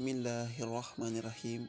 Bismillahirrahmanirrahim.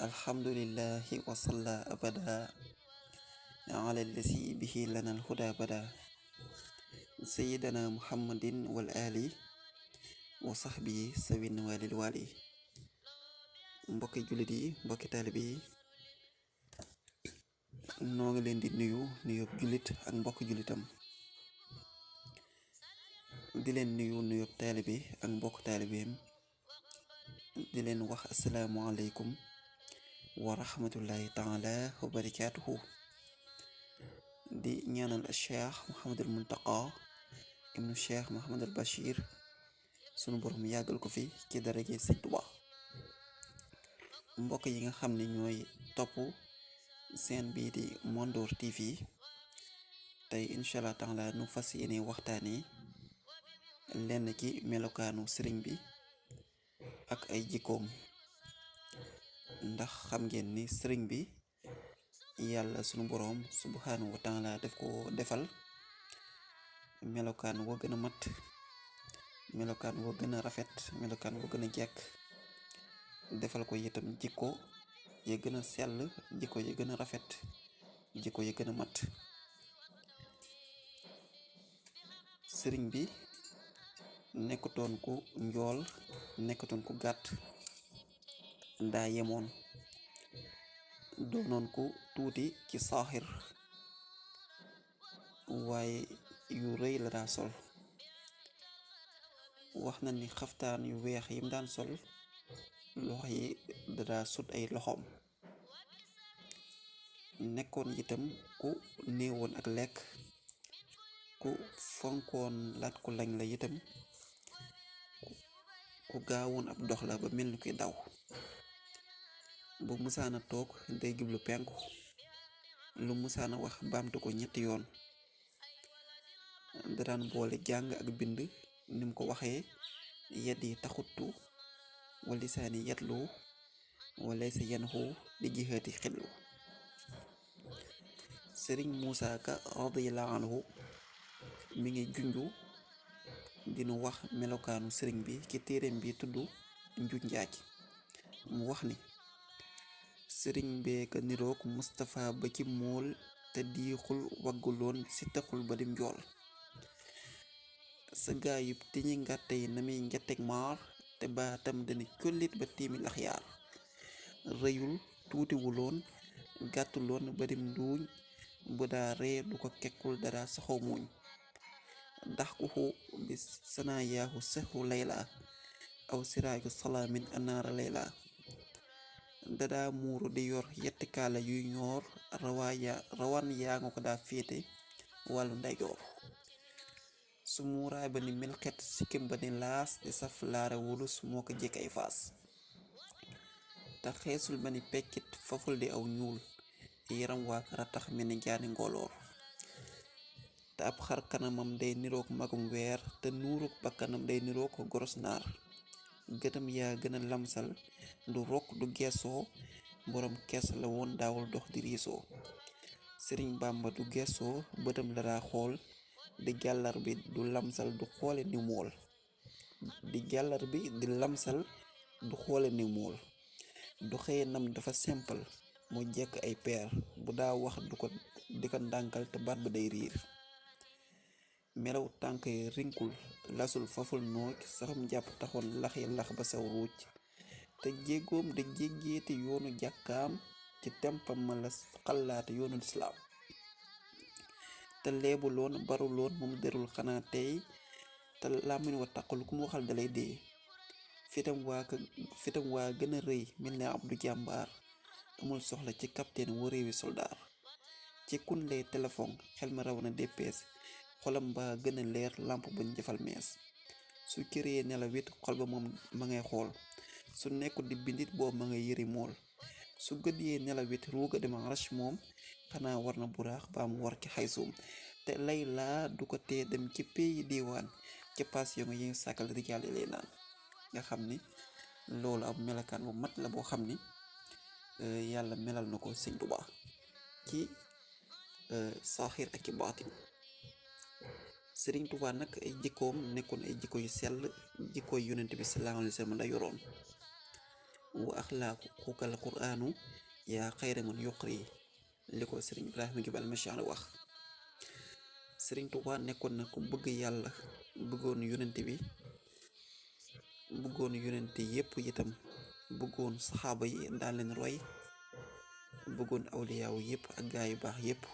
Alhamdulillahi wa salla abada ala allazi bihi lana alhuda bada sayyidina muhammadin wal ali wa sahbihi sawin walil wali. Mbokki jullit yi, mbokki taalibe yi, noo ngi leen di nuyób jullit ak mbokki jullitam, di leen nuyób taalibe ak mbokk taalibeem, di leen wax asalaamualeykum wa rahmatullahi taala wa barakaatuhu. di ñaanal cheikh Mouhamadul Muntaqa ibnu cheikh Mouhamadul Bachir sunu borom yàggal ko fi ci daraje Sëñ Tuubaa. mbokk yi nga xam ne ñooy topp seen bii di Mondoor TV, tey incha allah taala nu fas yéene waxtaanee lenn ci melokaanu sëriñ bi ak ay jikkoom, ndax xam ngeen ni sëriñ bi yàlla sunu boroom subhanahu wa taala def ko defal melokaan wa gën a mat, melokaan wa gën a rafet, melokaan wa gën a jekk, defal ko itam jikko ya gën a sell, jikko ya gën a rafet, jikko ya gën a mat. sëriñ bi nekkutoon ku njool, nekkutoon ku gàtt, daa yemoon, doonoon ku tuuti ci saaxir, waaye yu rëy la daa sol. wax na ni xaftaan yu weex yim daan sol loxo yi da daa sut ay loxoom. nekkoon itam ku néewoon ak lekk, ku fonkoon laat ku lañ la itam, ku gaawoon ab dox la ba mel ni kuy daw. bu musaana toog day jublu penku, lu musaana wax baamtu ko ñetti yoon. da daan boole jàng ak bind, nim ko waxee yedd yi taxuttu wa lisaani yetlu wala sa yanxu di jihaati xillu. sëriñ Muusaa Ka radiyallahu anhu mi ngi junju dinu wax melokaanu sëriñ bi ci téereem bi tudd Njuuj Njaaj. mu wax ni sëriñ bee ka niroog Mustapha ba ci mool, te diixul wagguloon si taxul ba dim njool. sa gaayub tiñi ngàtte yi na muy njatteg maar, te baatam dana collit ba tiimi laxyaar. rëyul tuutiwuloon, gàttuloon ba dim nduuñ, bu daa ree du ko kekkul dara saxoo muuñ. dax kuxu bi sanaa yaaxu sexu layla, aw siraaju salaamin anaara layla. dadaa muuru di yor yetti kaala yuy ñoor, rawaan yaa nga ko daa féete wàllu ndeyjoor. su muuraay ba ni melxet, sikkim ba ni laas, di saf laare wulus moo ko jekk ay faas. te xeesul ba ni peccit, faful di aw ñuul, yaram waa kara tax mel ni jaani ngoloor. te ab xar kanamam day niroog magum weer, te nuurug bakkanam day niroog goros naar. gëtam yaa gën a lamsal, du rokk du geesoo, boroom kees la woon daawul dox di riisoo. sëriñ Bàmba du geesoo, bëtam la daa xool, di jàllar bi du lamsal du xoole ni mool. di jàllar bi di lamsal du xoole ni mool. du xëye nam dafa simple, mu jekk ay peer, bu daa wax di ko ndànkal te baat ba day riir. melaw tànk yi rinkul, lasul faful nooj, saxum jàpp taxoon lax yi lax ba saw ruuj. te jéegoom da jéggeeti yoonu jàkkaam, ci tempam ma la xalaate yoonu lislaam. te leebuloon baruloon moom derul xanaa tey, te làmmiñ wa taqul ku mu waxal dalay dee. fitam waa gën a rëy mel ne Abdu Jàmbaar, amul soxla ci capitaine wa réewi soldaar. ci kun lay téléphone xel ma raw na déppees, xolam baa gën a leer làmp buñ jëfal mees. su cëree nelawit xol ba moom ma ngay xool, su nekkul di bindit boobu ma ngay yëri mool. su gëddee nelawit ruuga dema rash moom, xanaa war na buraax baa mu war ci xaysuum. te lay laa du ko tee dem ci pays diiwaan, ca passion yi sàkkal rijaal yi lay naan. nga xam ni loolu ab melakaan bu mat la boo xam ni yàlla melal na ko Sëñ Tuubaa ci saaxir ak ci baatin. Sëriñ Tuubaa nag ay jikkoom nekkoon ay jikko yu sell, jikko yu yonent bi sallallahu alayhi wa sallam la yoroon. wa axlaaquka al quraanu yaa xayra man yuqri li ko sëriñ Ibrahima Jóob almashari wax. Sëriñ Tuubaa nekkoon na ku bëgg yàlla, bëggoon yonent bi, bëggoon yonent yépp itam, bëggoon saxaaba yi daal leen roy, bëggoon awliyaaw yépp ak gaa yu baax yépp.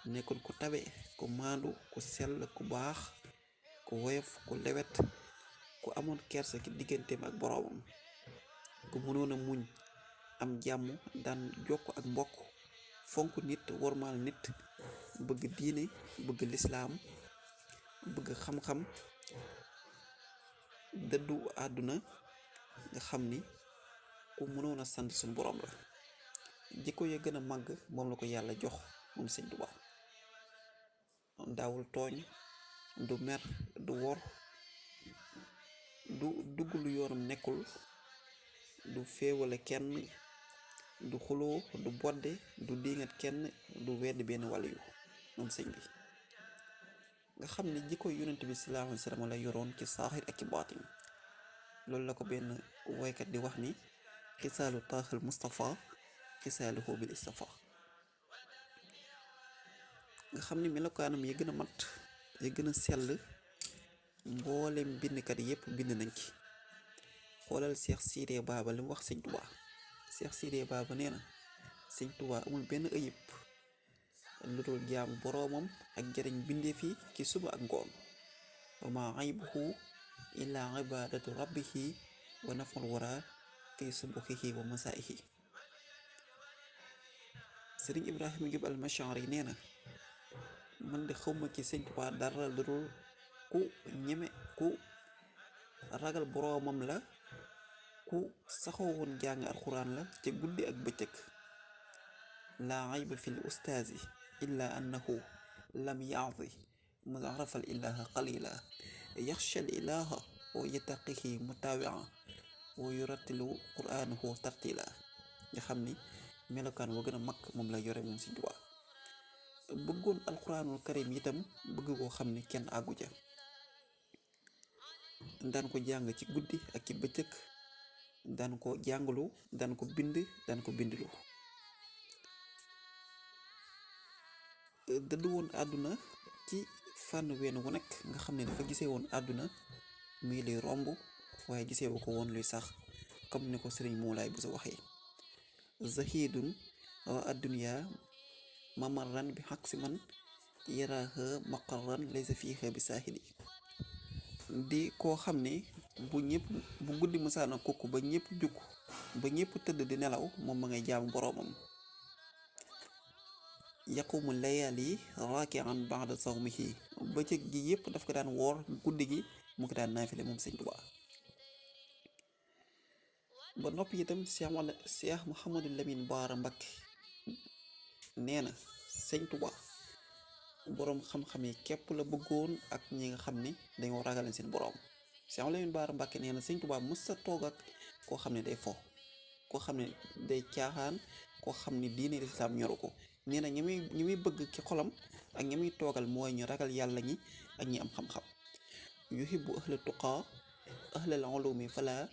nekkoon ku tabe, ku maandu, ku sell, ku baax, ku woyof, ku lewet, ku amoon kersa ki digganteem ak boroomam, ku mënoon a muñ, am jàmm, daan jokk ak mbokk, fonk nit, wormaal nit, bëgg diine, bëgg lislaam, bëgg xam-xam, dëddu àdduna, nga xam ni ku mënoon a sant suñu boroom la. jikko ya gën a màgg moom la ko yàlla jox moom Sëñ Tuubaa. daawul tooñ, du mer, du wor, du dugg lu yoonam nekkul, du féewale kenn, du xuloo, du bodde, du diingat kenn, du wedd benn wàll yu moom sëñ bi. nga xam ne jikko yonent bi sallallahu alayhi wa sallam la yoroon ci saaxir ak ci baatin. loolu la ko benn woykat di wax ni xisaalu taaxal Mustafa xisaaluhu bil istafa. nga xam ni melokaanam ya gën a mat, ya gën a sell, mboolem bindkat yépp bind nañ ci. xoolal Seex Siidee Baaba li mu wax Sëñ Tuubaa. Seex Siidee Baaba nee na Sëñ Tuubaa amul benn ayib lu dul jaamu boroomam ak jariñ bindeef yi ci suba ak ngoon. wa maa aybuhu illaa ibaadatu rabbihi wa naful wara fi subuhihi wa masaa'ihi. Sëriñ Ibrahima Jóob almashari nee na man de xawma ci Sëñ Tuubaa dara lu dul ku ñeme, ku ragal boroomam la, ku saxoo woon jàng alxuraan la ca guddi ak bëccëg. laa ayba fi l ustaazi illa annahu lam yaadi man arafa al ilaha qalila yaxsha al ilaha wa yataqihi mutawia wa yurattilu qur'anahu tartila. nga xam ni melokaan wa gën a mag moom la yore moom Sëñ Tuubaa. bëggoon alxuraanul karim itam bëgg koo xam ni kenn àggu ja. daan ko jàng ci guddi ak ci bëccëg, daan ko jàngalu, daan ko bind, daan ko bindlu. dëddu woon àdduna ci fànn wenn wu nekk, nga xam ne dafa gisee woon àdduna muy luy romb, waaye gisee wu ko woon luy sax, comme ni ko sëriñ Moulaay bu sa waxee. zahidun wa addunya mamarran bi xaq si man yaraaha maqarran laysa fiiha bi saahili. di koo xam ne bu guddi musaana kukk ba ñëpp jukk, ba ñëpp tëdd di nelaw, moom ma ngay jaamu boroomam. yaqumu layaali raakian ba'da sawmihi. bëccëg gi yëpp daf ko daan woor, guddi gi mu ko daan naafile moom Sëñ Tuubaa. ba noppi itam Cheikh Mouhamadou Lamine Baara Mbakke nee na Sëñ Tuubaa boroom xam-xam yi képp la bëggoon ak ñi nga xam ni dañoo ragaleen seen boroom. Cheikh Lamine Baara Mbakke nee na Sëñ Tuubaa mës sa toog ak koo xam ne day fo, koo xam ne day caaxaan, koo xam ne diine lislaam ñoru ko. nee na ñi muy bëgg ci xolam ak ñi muy toogal mooy ñu ragal yàlla ñi ak ñi am xam-xam. yuhibbu ahla tuqaa ahlal ulumi fala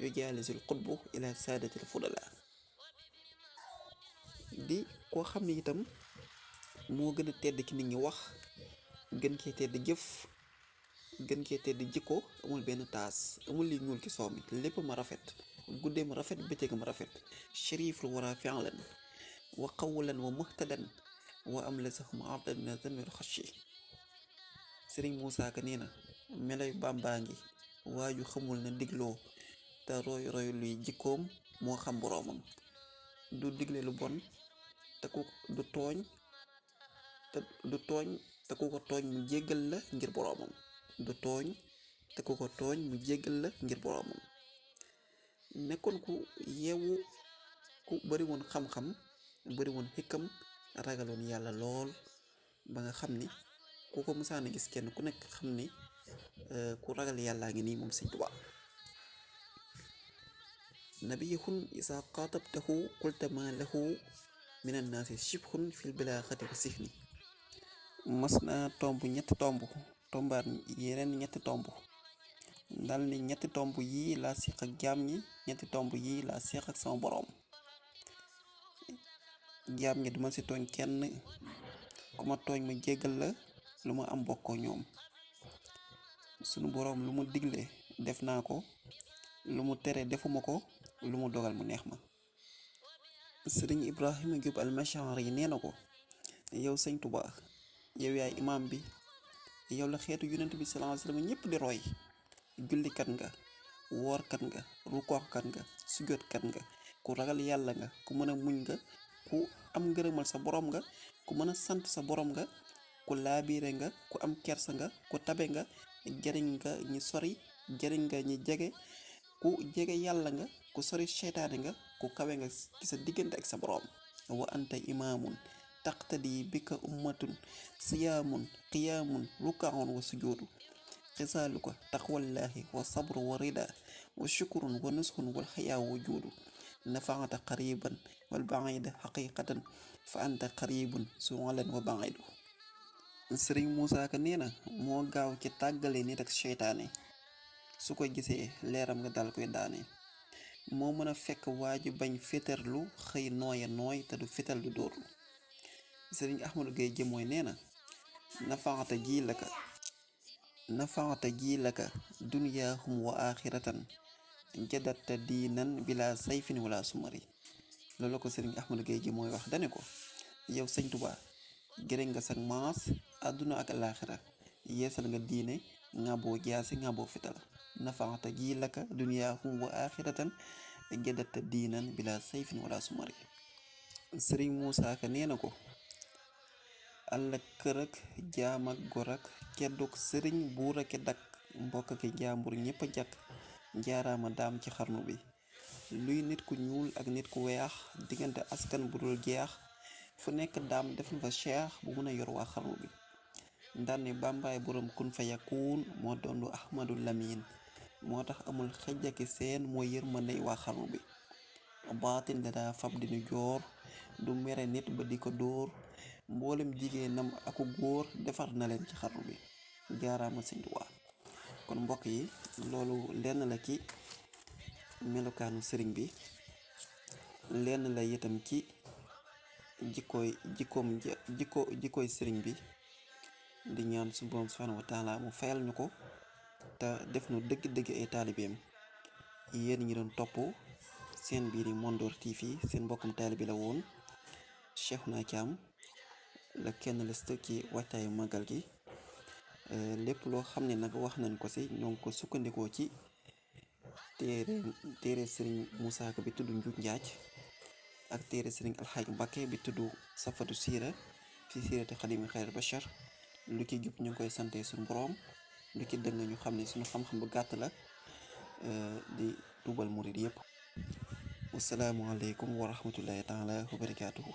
yujaalisul qutbu ila saadatil fudala. di koo xam ne itam moo gën a tedd ci nit ñi wax, gën cee tedd jëf, gën cee tedd jikko, amul benn taas, amul li ñuul ci soow mi, lépp ma rafet, guddee ma rafet, bëccëg ma rafet. shariful wara fi'lan wa qawlan wa muhtadan wa am la sax ma abdan min zamir xashi. Sëriñ Muusaa Ka nee na meloy Bàmbaa ngi waaju xamul na digloo, te roy luy jikkoom moo xam boroomam. du digle lu bon te ku du tooñ te ku ko tooñ mu jéggal la ngir boroomam. du tooñ te ku ko tooñ mu jéggal la ngir boroomam. nekkoon ku yeewu, ku bari woon xam-xam, bari woon xikkam, ragaloon yàlla lool, ba nga xam ni ku ko mësaana gis kenn ku nekk xam ni ku ragal yàllaa ngi nii moom Sëñ Tuubaa. nabiyun isa qatabtahu qulta ma lahu min annaasi shibhun fil balaaxati wa sihni mës na tomb ñetti tombaat yeneen ñetti tomb dal ni ñetti tomb yii laa séq ak jaam ñi, ñetti tomb yii laa séq ak sama boroom. jaam ñi duma ci tooñ kenn, ku ma tooñ ma jéggal la, lu ma am bokkoo ñoom. sunu boroom lu mu digle def naa ko, lu mu tere defuma ko, lu mu dogal mu neex ma. sëriñ Ibrahima Diop Almashari yi nee na ko, yow sëñ Tuubaa yow yaay imaam bi, yow la xeetu yonent bi sallallahu alayhi wasallam ñépp di roy. jullikat nga, woorkat nga, rukkookat nga, sujjóotkat nga, ku ragal yàlla nga, ku mën a muñ nga, ku am ngërëmal sa borom nga, ku mën a sant sa borom nga, ku laabiire nga, ku am kersa nga, ku tabe nga, jariñ nga ñi sori, jariñ nga ñi jege, ku jege yàlla nga, ku sori seytaane nga, ku kawe nga ci sa diggante ak sa borom. wa anta imaamun taqtadi bika ummatun siyaamun qiyaamun rukaun wa sujoodu xisaaluka taqwallahi wa sabru wa rida wa shukurun wa nuskun wal xayaa wa juudu nafaata qariban wal baida xaqiqatan fa anta qaribun sualan wa baidu. sëriñ Muusaa Ka nee na moo gaaw ci tàggale nit ak seytaane, su ko gisee leeram nga dal koy daane. moo mën a fekk waaju bañ fétarlu xëy nooya nooy te du fétal du dóorlu. sëriñ Ahmadu Gay Jëmooy nee na nafaata ji laka dunyaahum wa axiratan jadatta diinan bila sayfin wala sumari. loolu ko sëriñ Ahmadu Gay Jëmooy wax dane ko, yow sëñ Tuubaa gërëm nga sag maas àdduna ak alaaxira, yeesal nga diine ngàbboo jaasi ngàbboo fital. nafaata ji laka dunyaahum wa axiratan jadatta diinan bila sayfin wala sumari. sëriñ Muusaa Ka nee na ko, àll kër ak jaam ak gor ak kedduk sëriñ buur ak dak mbokk ak jaambur ñépp a jàkk njaaraama daam ci xarnu bi. luy nit ku ñuul ak nit ku weex, diggante askan bu dul jeex, fu nekk daam def na fa cheikh bu mën a yor waa xarnu bi. ndanni bàmbaay boroom kun fa yakkuun moo doondu ahmadu lamin, moo tax amul xejjaki seen moo yërmandey waa xarnu bi. baatin la daa fab dinu joor, du mere nit ba di ko dóor, mboolem jigéenam aku góor defar na leen ci xarnu bi. jaaraama sëñ Tuubaa. kon mbokk yi, loolu lenn la ci melokaanu sëriñ bi, lenn la itam ci jikkooy sëriñ bi. di ñaan su Boroom subhaanahu wa taala mu fayal ñu ko te def nu dëgg-dëgg ay taalibeem. yéen ñi doon topp seen biir yi Mondoor TV, seen mbokkum taalibe la woon Cheikhouna Thiam, la kenn list ci waajtaayu màggal gi. lépp loo xam ne nag wax nañ ko ci ñoo ngi ko sukkandikoo ci téere sëriñ Muusaa Ka bi tudd Njuuj Njaaj, ak téere sëriñ Alxaaj Mbàkke bi tudd Safatu Siira fi siirati xadimi xayr bachar. lu ci jub ñu ngi koy sante suñu boroom, lu ci dëng ñu xam ne suñu xam-xam bu gàtt la. di tuubal murid yépp. wasalaamualeykum wa rahmatullahi taala wa barakaatuhu.